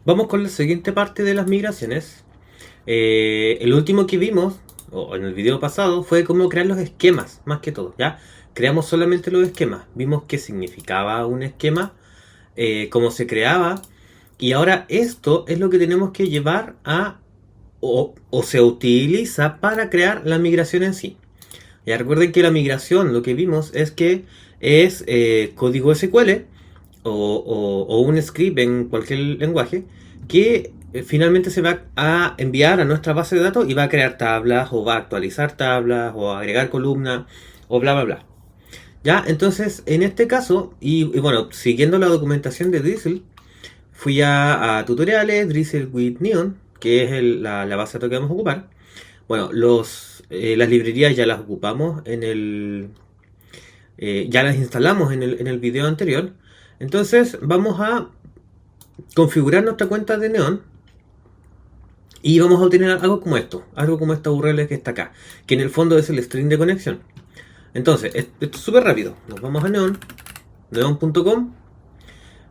Vamos con la siguiente parte de las migraciones. El último que vimos, o en el video pasado, fue cómo crear los esquemas, más que todo, ¿ya? Creamos solamente los esquemas. Vimos qué significaba un esquema, cómo se creaba, y ahora esto es lo que tenemos que llevar a, o se utiliza para crear la migración en sí. Ya recuerden que la migración, lo que vimos es que es código SQL o un script en cualquier lenguaje que finalmente se va a enviar a nuestra base de datos y va a crear tablas o va a actualizar tablas o agregar columnas o bla bla bla. Ya, entonces en este caso, y bueno, siguiendo la documentación de Drizzle, fui a tutoriales, Drizzle with Neon, que es la base de datos que vamos a ocupar. Bueno, las librerías ya las ocupamos ya las instalamos en el video anterior. Entonces vamos a configurar nuestra cuenta de Neon y vamos a obtener algo como esta URL que está acá, que en el fondo es el string de conexión. Entonces, esto es súper rápido. Nos vamos a neon.com,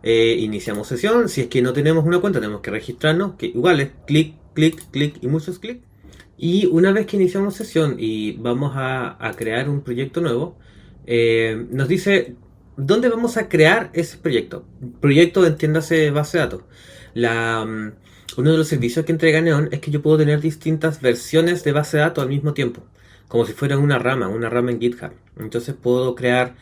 iniciamos sesión. Si es que no tenemos una cuenta, tenemos que registrarnos, que igual es clic, clic, clic y muchos clics. Y una vez que iniciamos sesión y vamos a crear un proyecto nuevo, nos dice dónde vamos a crear ese proyecto. Proyecto, entiéndase, base de datos. Uno de los servicios que entrega Neon es que yo puedo tener distintas versiones de base de datos al mismo tiempo, como si fuera una rama en GitHub. Entonces puedo crear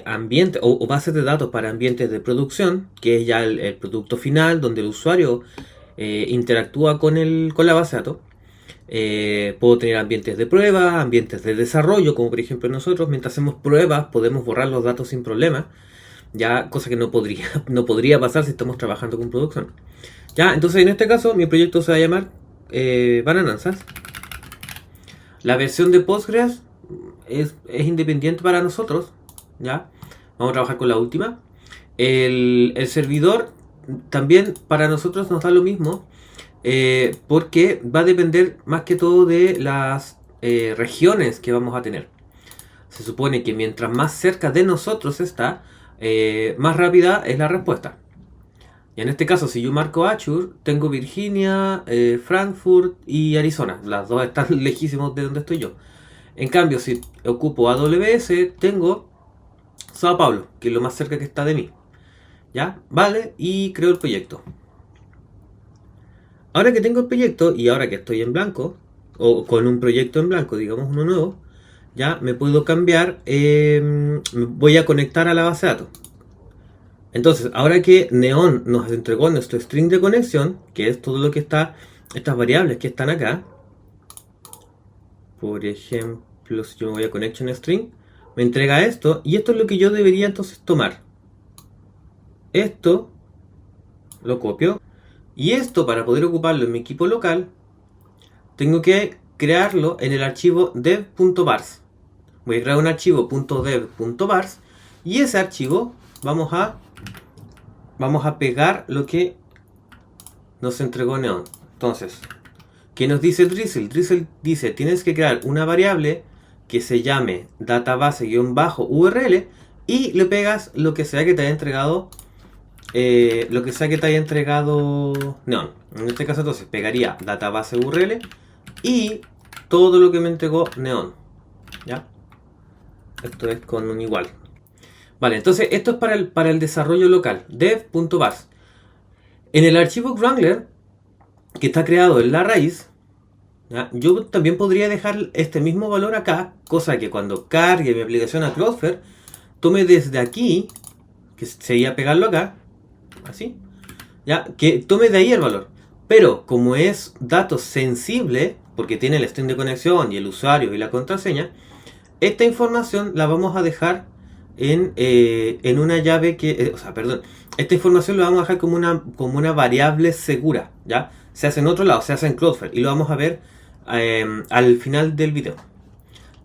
ambientes o bases de datos para ambientes de producción, que es ya el producto final, donde el usuario interactúa con la base de datos. Puedo tener ambientes de prueba, ambientes de desarrollo, como por ejemplo nosotros, mientras hacemos pruebas, podemos borrar los datos sin problema, ya cosa que no podría, no podría pasar si estamos trabajando con producción. Ya, entonces en este caso mi proyecto se va a llamar Bananzas. La versión de Postgres es independiente para nosotros, ya. Vamos a trabajar con la última. El servidor también para nosotros nos da lo mismo, porque va a depender más que todo de las regiones que vamos a tener. Se supone que mientras más cerca de nosotros está, más rápida es la respuesta. Y en este caso, si yo marco Azure, tengo Virginia, Frankfurt y Arizona. Las dos están lejísimos de donde estoy yo. En cambio, si ocupo AWS, tengo Sao Paulo, que es lo más cerca que está de mí. ¿Ya? Vale, y creo el proyecto. Ahora que tengo el proyecto y ahora que estoy en blanco, o con un proyecto en blanco, digamos uno nuevo, ya me puedo cambiar, voy a conectar a la base de datos. Entonces, ahora que Neon nos entregó nuestro string de conexión, que es todo lo que está, estas variables que están acá, por ejemplo, si yo me voy a connection string, me entrega esto, y esto es lo que yo debería entonces tomar. Esto lo copio, y esto para poder ocuparlo en mi equipo local, tengo que crearlo en el archivo dev.vars. Voy a crear un archivo .dev.vars y ese archivo vamos a pegar lo que nos entregó Neon. Entonces, ¿qué nos dice Drizzle? Drizzle dice, tienes que crear una variable que se llame database-url y le pegas lo que sea que te haya entregado Neon. En este caso entonces pegaría database URL y todo lo que me entregó Neon. ¿Ya? Esto es con un igual. Vale, entonces esto es para el desarrollo local, dev.vars. En el archivo Wrangler, que está creado en la raíz, ¿ya? Yo también podría dejar este mismo valor acá, cosa que cuando cargue mi aplicación a Cloudflare, tome desde aquí, que sería pegarlo acá, así, ¿ya? Que tome de ahí el valor. Pero como es dato sensible, porque tiene el string de conexión y el usuario y la contraseña, esta información la vamos a dejar en una llave que, o sea, perdón, esta información la vamos a dejar como una variable segura, ¿ya? Se hace en otro lado, se hace en Cloudflare y lo vamos a ver al final del video.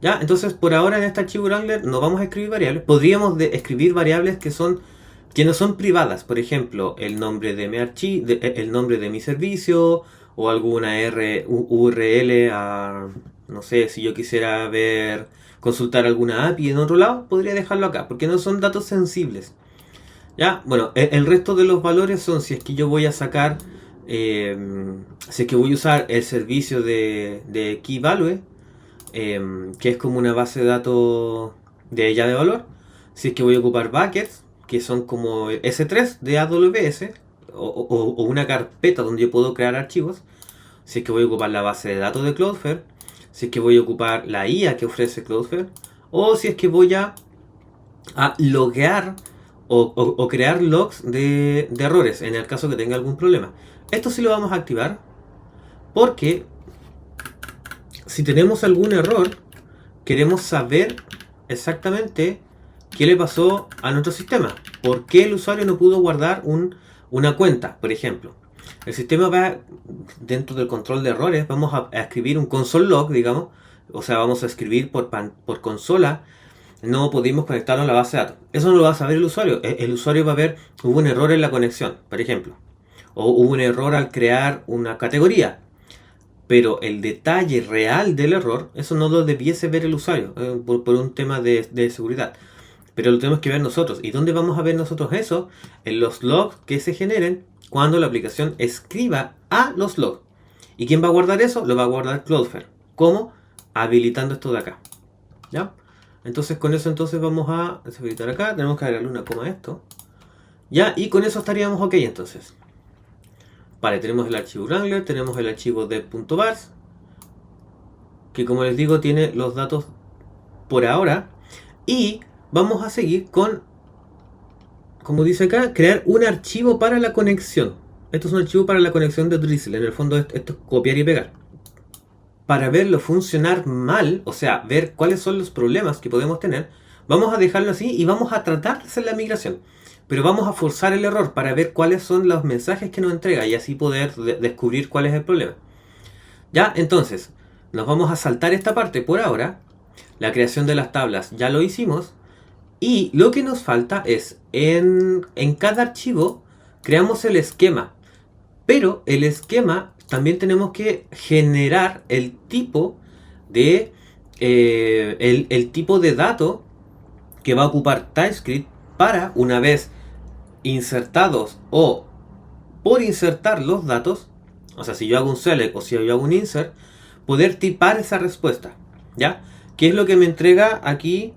¿Ya? Entonces, por ahora en este archivo Wrangler no vamos a escribir variables. Podríamos escribir variables que no son privadas, por ejemplo, el nombre de mi el nombre de mi servicio o alguna URL no sé, si yo quisiera consultar alguna API en otro lado, podría dejarlo acá, porque no son datos sensibles. Ya, bueno, el resto de los valores son si es que yo voy a sacar, si es que voy a usar el servicio de Key Value, que es como una base de datos de llave de valor. Si es que voy a ocupar buckets, que son como S3 de AWS, o una carpeta donde yo puedo crear archivos. Si es que voy a ocupar la base de datos de Cloudflare, si es que voy a ocupar la IA que ofrece Cloudflare, o si es que voy a loguear o crear logs de errores en el caso que tenga algún problema. Esto sí lo vamos a activar porque si tenemos algún error, queremos saber exactamente qué le pasó a nuestro sistema. ¿Por qué el usuario no pudo guardar una cuenta, por ejemplo? El sistema va, dentro del control de errores, vamos a escribir un console log, digamos. O sea, vamos a escribir por consola. No pudimos conectarnos a la base de datos. Eso no lo va a saber el usuario. El usuario va a ver, hubo un error en la conexión, por ejemplo. O hubo un error al crear una categoría. Pero el detalle real del error, eso no lo debiese ver el usuario, por un tema de seguridad. Pero lo tenemos que ver nosotros. ¿Y dónde vamos a ver nosotros eso? En los logs que se generen cuando la aplicación escriba a los logs. ¿Y quién va a guardar eso? Lo va a guardar Cloudflare. ¿Cómo? Habilitando esto de acá. ¿Ya? Entonces con eso vamos a deshabilitar acá. Tenemos que agregarle una coma a esto. Ya, y con eso estaríamos ok entonces. Vale, tenemos el archivo Wrangler, tenemos el archivo dev.bars, que como les digo tiene los datos por ahora. Y vamos a seguir con, como dice acá, crear un archivo para la conexión. Esto es un archivo para la conexión de Drizzle. En el fondo esto es copiar y pegar. Para verlo funcionar mal, o sea, ver cuáles son los problemas que podemos tener, vamos a dejarlo así y vamos a tratar de hacer la migración. Pero vamos a forzar el error para ver cuáles son los mensajes que nos entrega y así poder descubrir cuál es el problema. Ya, entonces, nos vamos a saltar esta parte por ahora. La creación de las tablas ya lo hicimos. Y lo que nos falta es, en cada archivo, creamos el esquema. Pero el esquema también tenemos que generar el tipo el tipo de dato que va a ocupar TypeScript para, una vez insertados o por insertar los datos, o sea, si yo hago un select o si yo hago un insert, poder tipar esa respuesta, ¿ya? ¿Qué es lo que me entrega aquí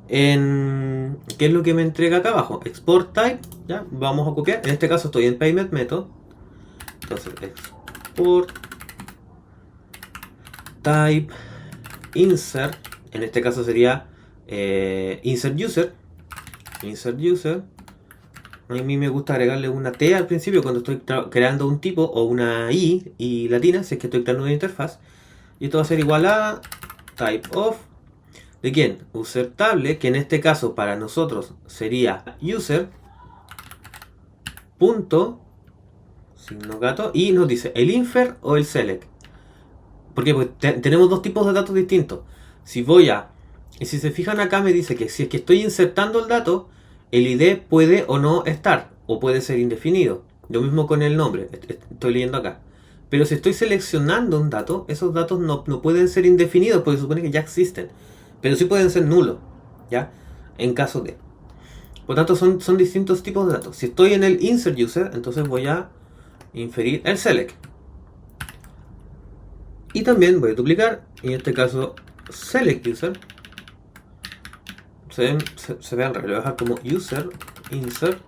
qué es lo que me entrega acá abajo? Export type, ¿ya? Vamos a copiar, en este caso estoy en payment method, entonces export type insert, en este caso sería insert user. A mí me gusta agregarle una T al principio cuando estoy creando un tipo, o una I y latina si es que estoy creando una interfaz. Y esto va a ser igual a type of, ¿de quién? User table, que en este caso para nosotros sería user punto signo gato, y nos dice el infer o el select. Porque pues, tenemos dos tipos de datos distintos. Y si se fijan acá me dice que si es que estoy insertando el dato, el ID puede o no estar, o puede ser indefinido. Lo mismo con el nombre, estoy leyendo acá. Pero si estoy seleccionando un dato, esos datos no pueden ser indefinidos porque se supone que ya existen. Pero sí pueden ser nulos, ¿ya? En caso de. Por tanto, son distintos tipos de datos. Si estoy en el insert user, entonces voy a inferir el select. Y también voy a duplicar, y en este caso select user. Se ve al revés, lo voy a dejar como user insert,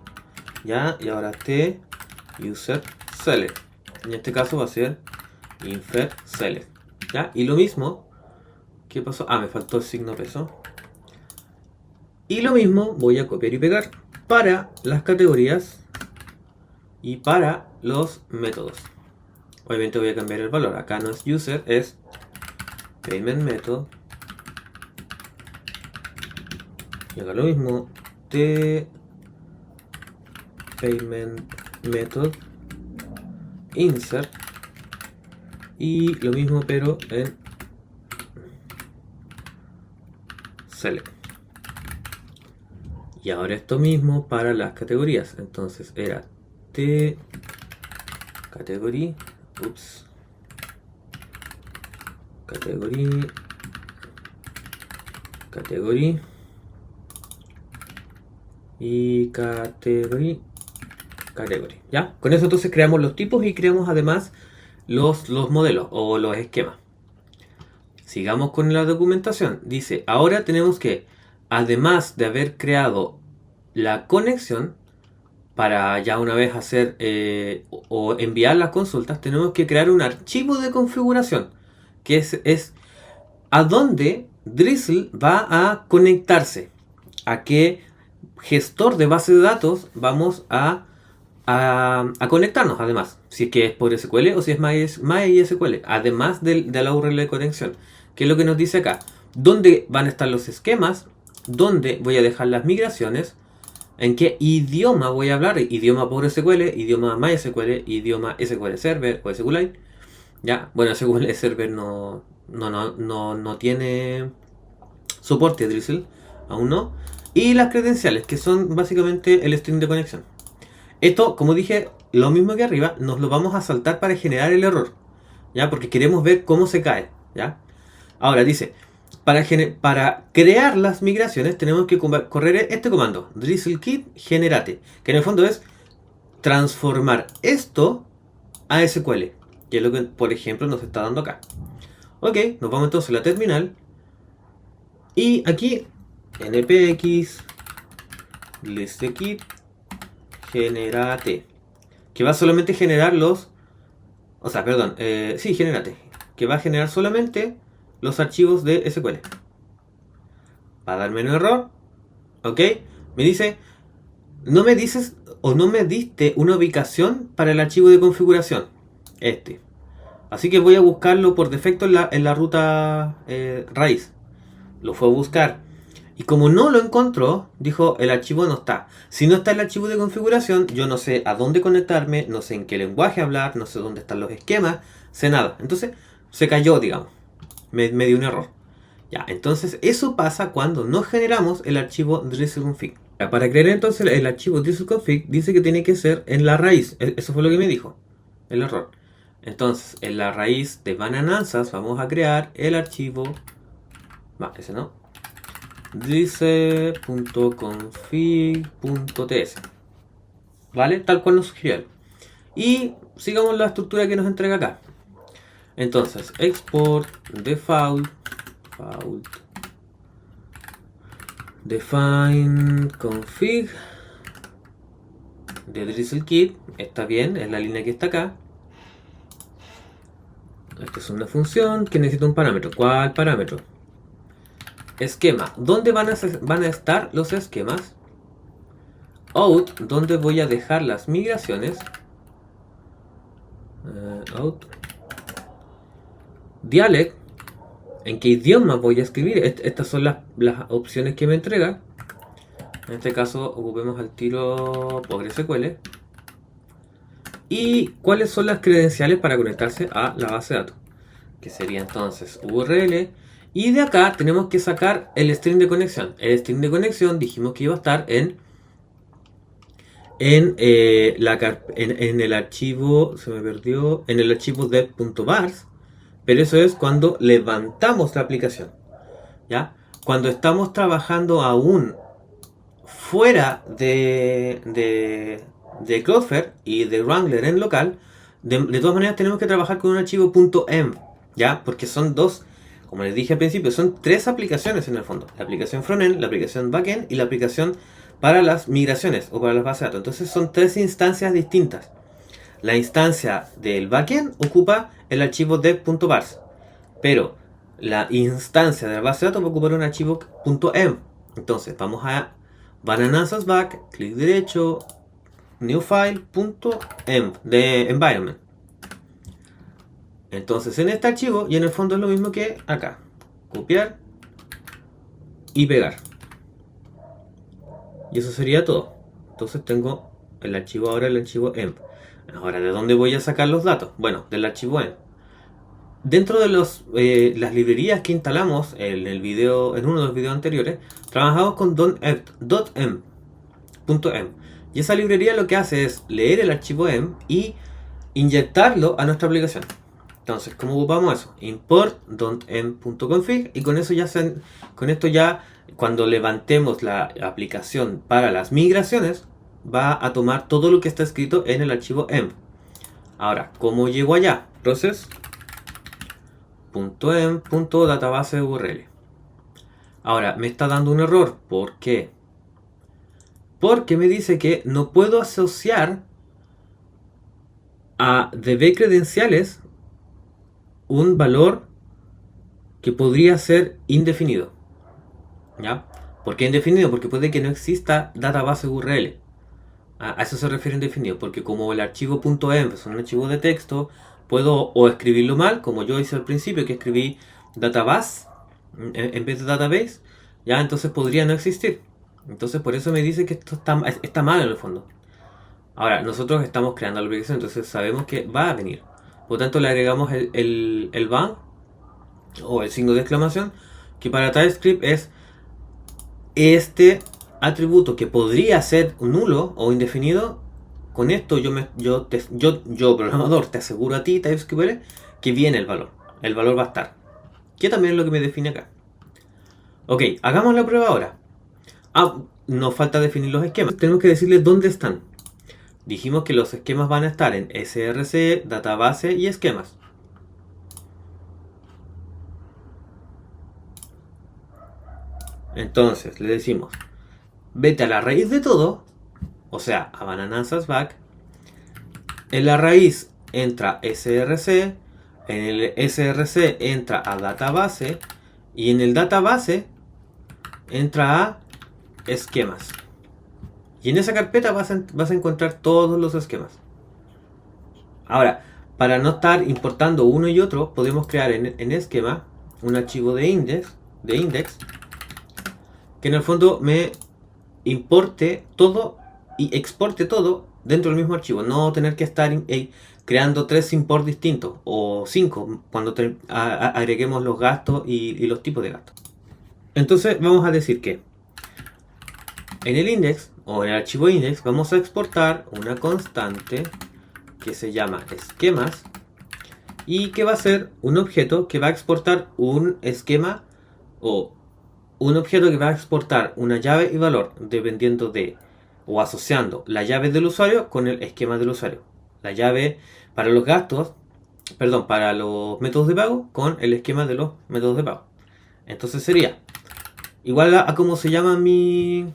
ya, y ahora t user select. En este caso va a ser infer select, ya, y lo mismo. ¿Qué pasó? Ah, me faltó el signo peso. Y lo mismo voy a copiar y pegar para las categorías y para los métodos. Obviamente voy a cambiar el valor. Acá no es user, es payment method. Y acá lo mismo, t payment method insert. Y lo mismo pero en select. Y ahora esto mismo para las categorías. Entonces era t category, category y category, ¿ya? Con eso entonces creamos los tipos y creamos además los modelos o los esquemas. Sigamos con la documentación. Dice, ahora tenemos que, además de haber creado la conexión, para ya una vez hacer o enviar las consultas, tenemos que crear un archivo de configuración, que es a dónde Drizzle va a conectarse, a qué gestor de base de datos vamos a conectarnos, además, si es que es por SQL o si es MySQL, además de la URL de conexión, que es lo que nos dice acá, dónde van a estar los esquemas, dónde voy a dejar las migraciones, en qué idioma voy a hablar, idioma por SQL, idioma MySQL, idioma SQL Server o SQLite. Ya, bueno, SQL Server no tiene soporte a Drizzle, aún no. Y las credenciales, que son básicamente el string de conexión. Esto, como dije, lo mismo que arriba, nos lo vamos a saltar para generar el error, ¿ya? Porque queremos ver cómo se cae, ¿ya? Ahora dice, para crear las migraciones tenemos que correr este comando, drizzle-kit generate, que en el fondo es transformar esto a SQL, que es lo que, por ejemplo, nos está dando acá. Ok, nos vamos entonces a la terminal. Y aquí, npx listkit generate, que va solamente a generar los... O sea, perdón, sí, generate, que va a generar solamente los archivos de SQL. Va a darme un error. Ok, me dice, no me dices o no me diste una ubicación para el archivo de configuración. Así que voy a buscarlo por defecto en la ruta raíz. Lo fue a buscar. Y como no lo encontró, dijo, el archivo no está. Si no está el archivo de configuración, yo no sé a dónde conectarme, no sé en qué lenguaje hablar, no sé dónde están los esquemas, sé nada. Entonces, se cayó, digamos. Me dio un error. Ya, entonces eso pasa cuando no generamos el archivo drizzle-config. Para crear entonces el archivo drizzle-config, dice que tiene que ser en la raíz. Eso fue lo que me dijo, el error. Entonces, en la raíz de bananansas vamos a crear el archivo... ese no. drizzle.config.ts, ¿vale? Tal cual nos sugirió él. Y sigamos la estructura que nos entrega acá. Entonces, export default define config de drizzle-kit. Está bien, es la línea que está acá. Esta es una función que necesita un parámetro. ¿Cuál parámetro? Esquema. ¿Dónde van a estar los esquemas? Out, ¿dónde voy a dejar las migraciones? Out. Dialect, ¿en qué idioma voy a escribir? Estas son las opciones que me entrega. En este caso, ocupemos al tiro PostgreSQL. ¿Y cuáles son las credenciales para conectarse a la base de datos? Que sería entonces URL. Y de acá tenemos que sacar el string de conexión. El string de conexión dijimos que iba a estar en el archivo, se me perdió, en el archivo dev.bars. Pero eso es cuando levantamos la aplicación, ¿ya? Cuando estamos trabajando aún fuera de Cloudflare y de Wrangler en local, de todas maneras tenemos que trabajar con un archivo .env, ¿ya? Porque son dos, como les dije al principio, son tres aplicaciones en el fondo. La aplicación frontend, la aplicación backend y la aplicación para las migraciones o para las bases de datos. Entonces son tres instancias distintas. La instancia del backend ocupa el archivo dev.bars, pero la instancia de la base de datos va a ocupar un archivo .env. Entonces vamos a bananansas back, clic derecho, new file, .env de environment. Entonces en este archivo, y en el fondo es lo mismo que acá, copiar y pegar. Y eso sería todo. Entonces tengo el archivo ahora, el archivo env. Ahora, ¿de dónde voy a sacar los datos? Bueno, del archivo env. Dentro de las librerías que instalamos en uno de los videos anteriores, trabajamos con .env. Y esa librería lo que hace es leer el archivo env y inyectarlo a nuestra aplicación. Entonces, ¿cómo ocupamos eso? Import .env.config y con esto ya cuando levantemos la aplicación para las migraciones, va a tomar todo lo que está escrito en el archivo env. Ahora, ¿cómo llego allá? Process.env.database URL. Ahora, me está dando un error. ¿Por qué? Porque me dice que no puedo asociar a db credenciales un valor que podría ser indefinido. ¿Ya? ¿Por qué indefinido? Porque puede que no exista database URL. A eso se refiere indefinido, porque como el archivo .env es un archivo de texto, puedo o escribirlo mal, como yo hice al principio, que escribí database en vez de database, ya entonces podría no existir. Entonces por eso me dice que esto está mal en el fondo. Ahora, nosotros estamos creando la aplicación, entonces sabemos que va a venir. Por lo tanto, le agregamos el van o el signo de exclamación, que para TypeScript es este atributo que podría ser nulo o indefinido. Con esto yo programador te aseguro a ti, TypeScript, que viene el valor. El valor va a estar. Que también es lo que me define acá. Ok, hagamos la prueba ahora. Nos falta definir los esquemas. Tenemos que decirle dónde están. Dijimos que los esquemas van a estar en src, database y esquemas. Entonces le decimos, vete a la raíz de todo, o sea, a Bananansas back. En la raíz entra src, en el src entra a database y en el database entra a esquemas. Y en esa carpeta vas a encontrar todos los esquemas. Ahora, para no estar importando uno y otro, podemos crear en esquema un archivo de index, que en el fondo me importe todo y exporte todo dentro del mismo archivo. No tener que estar creando 3 imports distintos o 5 cuando agreguemos los gastos y los tipos de gastos. Entonces vamos a decir que en el index o en el archivo index vamos a exportar una constante que se llama esquemas y que va a ser un objeto que va a exportar un esquema o un objeto que va a exportar una llave y valor dependiendo de o asociando la llave del usuario con el esquema del usuario. La llave para los gastos, perdón, para los métodos de pago con el esquema de los métodos de pago. Entonces sería igual a cómo se llama mi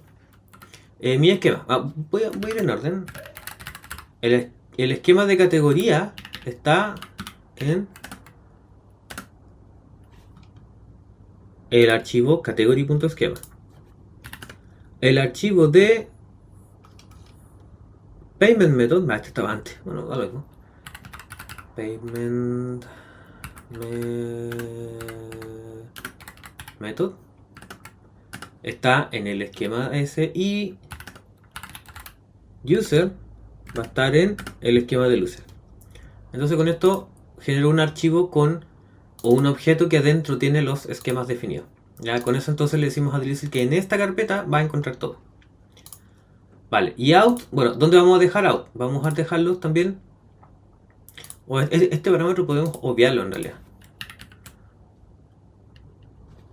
esquema. Voy a ir en orden. El esquema de categoría está en el archivo category.schema. El archivo de payment method, este estaba antes, bueno, da lo mismo. Payment method está en el esquema S y user va a estar en el esquema del user. Entonces con esto genero un archivo con o un objeto que adentro tiene los esquemas definidos. Ya con eso entonces le decimos a Delivery que en esta carpeta va a encontrar todo. Vale, y out, bueno, ¿dónde vamos a dejar out? Vamos a dejarlos también. O este parámetro podemos obviarlo en realidad.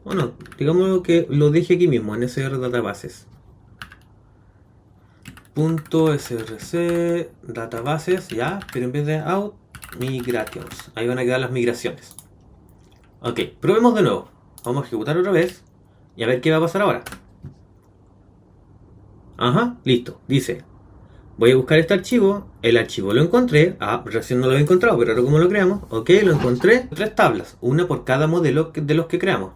Bueno, digamos que lo deje aquí mismo en SR Databases. .src databases, ya, pero en vez de out, migrations. Ahí van a quedar las migraciones. Ok, probemos de nuevo. Vamos a ejecutar otra vez y a ver qué va a pasar ahora. Ajá, listo. Dice, voy a buscar este archivo. El archivo lo encontré. Recién no lo había encontrado, pero ahora como lo creamos. Ok, lo encontré. 3 tablas, una por cada modelo de los que creamos.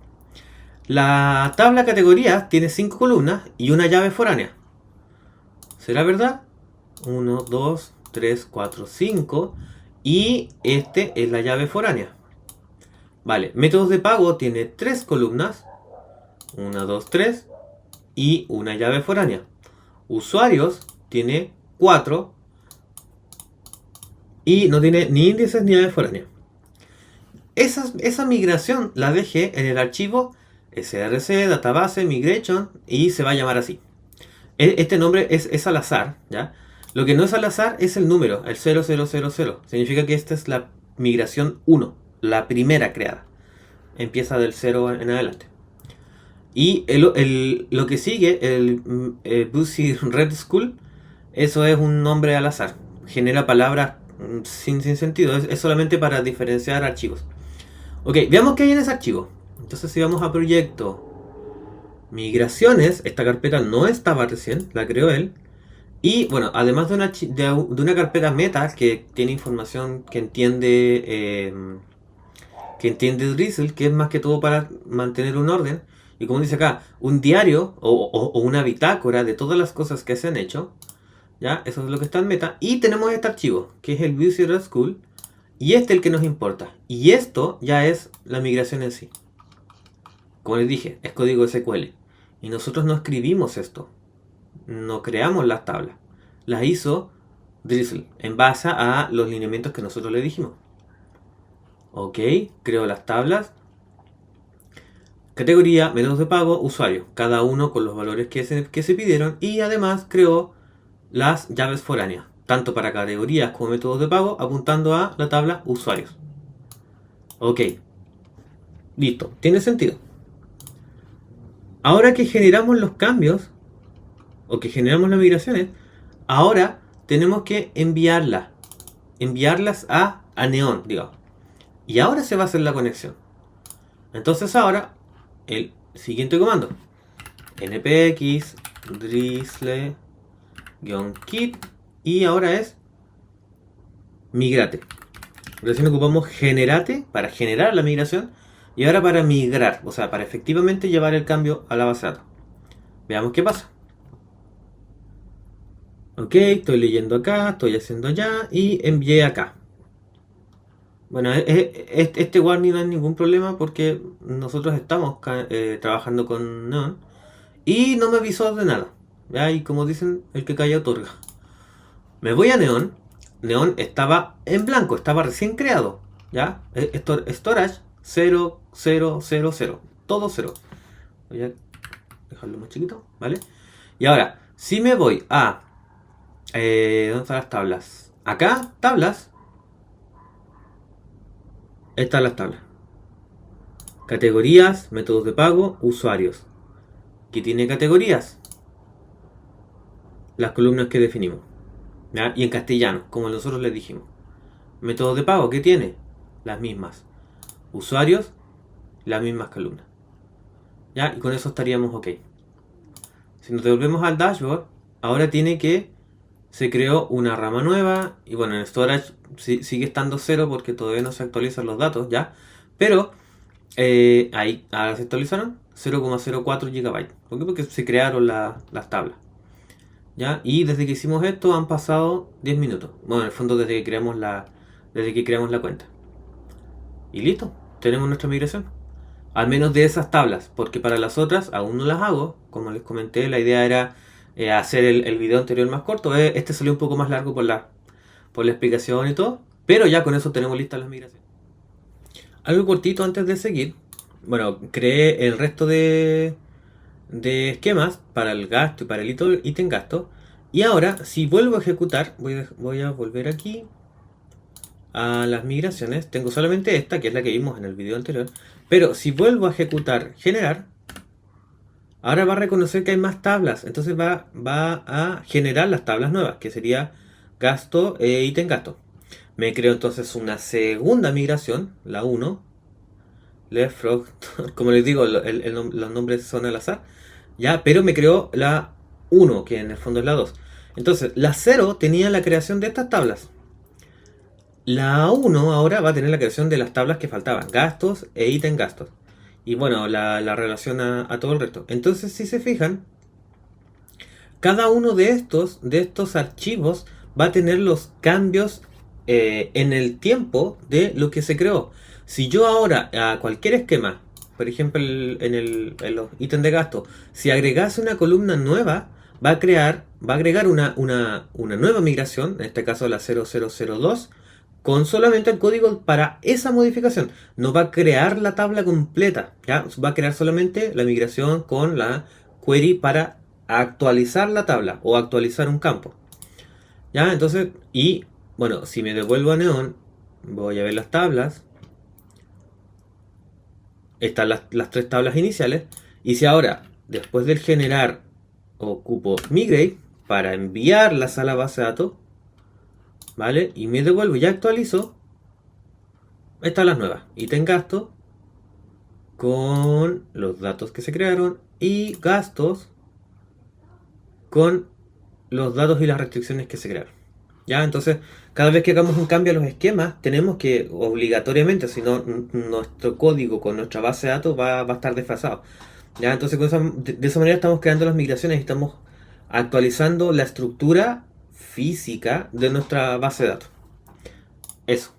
La tabla categorías tiene 5 columnas y una llave foránea. ¿Será verdad? 1, 2, 3, 4, 5. Y este es la llave foránea. Vale, métodos de pago tiene 3 columnas. 1, 2, 3. Y una llave foránea. Usuarios tiene 4. Y no tiene ni índices ni llave foránea. Esa migración la dejé en el archivo src database migration y se va a llamar así. Este nombre es al azar, ¿ya? Lo que no es al azar es el número, el 0000. Significa que esta es la migración 1, la primera creada. Empieza del 0 en adelante. Y lo que sigue, el Busy Red School, eso es un nombre al azar. Genera palabras sin sentido. Es solamente para diferenciar archivos. Ok, veamos qué hay en ese archivo. Entonces si vamos a proyecto, migraciones, esta carpeta no estaba recién, la creó él. Y bueno, además de una carpeta meta que tiene información que entiende Drizzle, que es más que todo para mantener un orden. Y como dice acá, un diario o una bitácora de todas las cosas que se han hecho. ¿Ya? Eso es lo que está en meta. Y tenemos este archivo, que es el Busy Red School. Y este es el que nos importa. Y esto ya es la migración en sí. Como les dije, es código SQL. Y nosotros no escribimos esto. No creamos las tablas. Las hizo Drizzle en base a los lineamientos que nosotros le dijimos. Ok, creo las tablas. Categoría, métodos de pago, usuario. Cada uno con los valores que se pidieron. Y además creó las llaves foráneas. Tanto para categorías como métodos de pago, apuntando a la tabla usuarios. Ok, listo. Tiene sentido. Ahora que generamos los cambios, o que generamos las migraciones, ahora tenemos que enviarlas a Neon, digamos. Y ahora se va a hacer la conexión. Entonces ahora, el siguiente comando, npx drizzle-kit, y ahora es migrate. Recién ocupamos generate para generar la migración, y ahora para migrar, o sea, para efectivamente llevar el cambio a la base de datos. Veamos qué pasa. Ok, estoy leyendo acá, estoy haciendo allá y envié acá. Bueno, este warning no hay ningún problema porque nosotros estamos trabajando con Neon y no me avisó de nada. ¿Ya? Y como dicen, el que calla otorga. Me voy a Neon. Neon estaba en blanco, estaba recién creado. ¿Ya? Storage 0, 0, 0, 0. Todo 0. Voy a dejarlo más chiquito, ¿vale? Y ahora, si me voy a... ¿dónde están las tablas? Acá, tablas. Están las tablas. Categorías, métodos de pago, usuarios. ¿Qué tiene categorías? Las columnas que definimos. ¿Ya? Y en castellano, como nosotros les dijimos. Métodos de pago, ¿qué tiene? Las mismas. Usuarios, las mismas columnas. ¿Ya? Y con eso estaríamos ok. Si nos devolvemos al dashboard, ahora tiene que se creó una rama nueva. Y bueno, en storage sigue estando 0 porque todavía no se actualizan los datos, ¿ya? Pero ahí ahora se actualizaron 0,04 GB. ¿Por qué? Porque se crearon las tablas. ¿Ya? Y desde que hicimos esto han pasado 10 minutos. Bueno, en el fondo desde que creamos la cuenta. Y listo, tenemos nuestra migración. Al menos de esas tablas, porque para las otras aún no las hago. Como les comenté, la idea era hacer el video anterior más corto. Este salió un poco más largo por la explicación y todo. Pero ya con eso tenemos listas las migraciones. Algo cortito antes de seguir. Bueno, creé el resto de esquemas para el gasto y para el ítem gasto. Y ahora, si vuelvo a ejecutar, voy a volver aquí a las migraciones. Tengo solamente esta, que es la que vimos en el video anterior. Pero si vuelvo a ejecutar generar, ahora va a reconocer que hay más tablas. Entonces va a generar las tablas nuevas, que sería gasto e ítem gasto. Me creo entonces una segunda migración, la 1. Left frog, como les digo, los nombres son al azar. Ya, pero me creó la 1, que en el fondo es la 2. Entonces, la 0 tenía la creación de estas tablas. La 1 ahora va a tener la creación de las tablas que faltaban, gastos e ítem gastos. Y bueno, la relación a todo el resto. Entonces, si se fijan, cada uno de estos archivos va a tener los cambios en el tiempo de lo que se creó. Si yo ahora a cualquier esquema, por ejemplo en los ítems de gasto, si agregase una columna nueva, va a agregar una nueva migración, en este caso la 0002, con solamente el código para esa modificación. No va a crear la tabla completa, ¿ya? Va a crear solamente la migración con la query para actualizar la tabla o actualizar un campo. ¿Ya? Entonces, y bueno, si me devuelvo a Neon, voy a ver las tablas. Están las tres tablas iniciales. Y si ahora, después del generar, ocupo migrate para enviarlas a la base de datos, ¿vale? Y me devuelvo y actualizo, están las nuevas. Ítem gasto con los datos que se crearon y gastos con los datos y las restricciones que se crearon. ¿Ya? Entonces, cada vez que hagamos un cambio a los esquemas, tenemos que obligatoriamente, si no, nuestro código con nuestra base de datos va a estar desfasado. ¿Ya? Entonces, de esa manera estamos creando las migraciones y estamos actualizando la estructura física de nuestra base de datos. Eso.